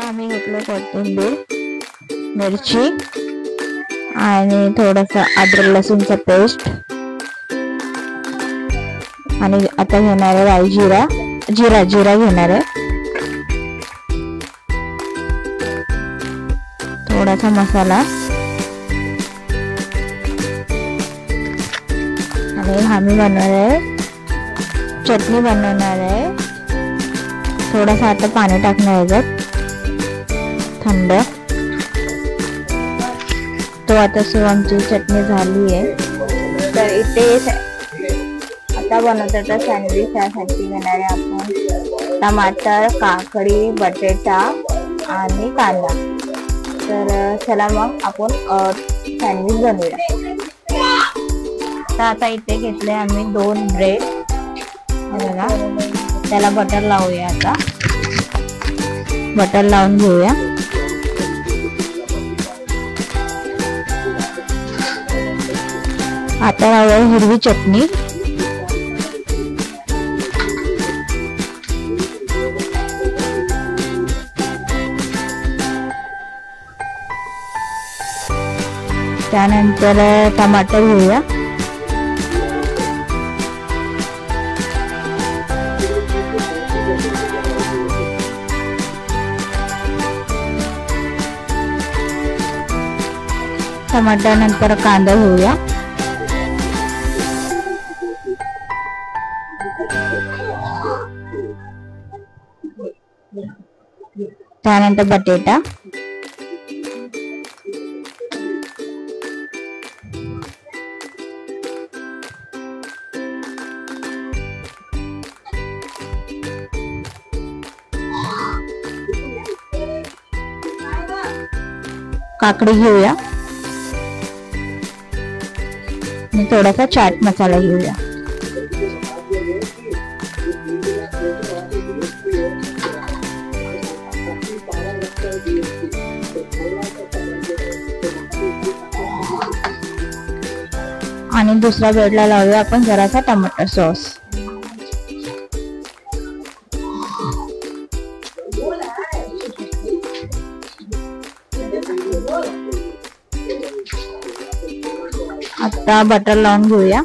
आम्ही घेतलं कोथिंबीर, मिरची आणि थोडंसं अद्रक लसूणचा पेस्ट आणि आता घेणार आहे राई जिरा घेणार आहे, थोडासा मसाला आणि आम्ही बनवणार आहे चटणी बनवणार आहे। थोडासा आता पाणी टाकणार याच्यात थंड। तो आता आमची चटणी झाली आहे। तर इथे आता बनवतो तर सँडविच यासाठी घेणार आहे आपण टमाटर, काकडी, बटाटा आणि कांदा। तर चला मग आपण सँडविच बनवूया। तर आता इथे घेतले आम्ही 2 ब्रेड, बघा त्याला बटर लावूया। आता बटर लावून घेऊया। आता लावूया हिरवी चटणी, त्यानंतर टमाटर घेऊया, टमाटर नंतर कांदा घेऊया, त्यानंतर बटाटा, काकडी घेऊया आणि थोडासा चाट मसाला घेऊया। आणि दुसऱ्या ब्रेडला लावूया आपण जरासा टमाटर सॉस। आता बटर लावून घेऊया,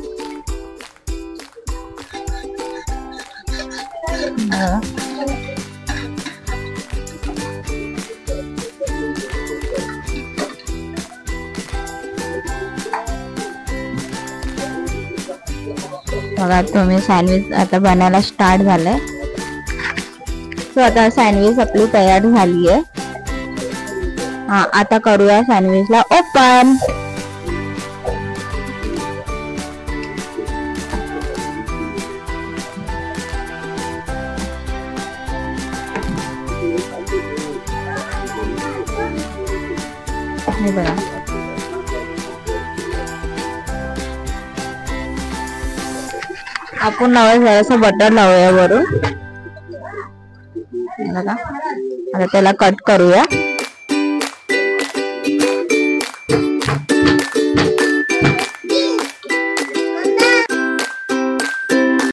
बघा तुम्ही सँडविच आता बनायला स्टार्ट झालंय। सो आता सँडविच आपली तयार झाली आहे। आता करूया सँडविचला ओपन। हे बघा आपण जरासं बटर लावूया वरून, बघा आता त्याला कट करूया।